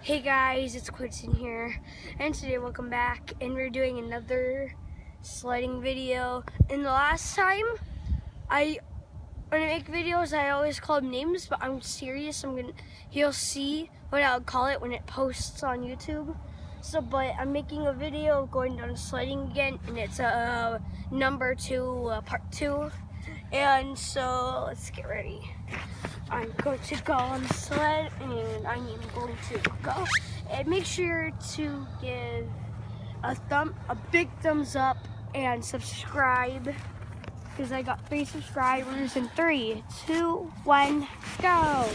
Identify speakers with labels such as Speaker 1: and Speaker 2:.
Speaker 1: Hey guys, it's Quinton here, and today welcome back, and we're doing another sledding video. And the last time, when I make videos, I always call them names, but I'm serious. You'll see what I'll call it when it posts on YouTube. But I'm making a video going down sledding again, and it's number 2, part 2. And so let's get ready. I'm going to go on the sled, and I'm going to go. And make sure to give a big thumbs up and subscribe, because I got 3 subscribers in 3, 2, 1, go.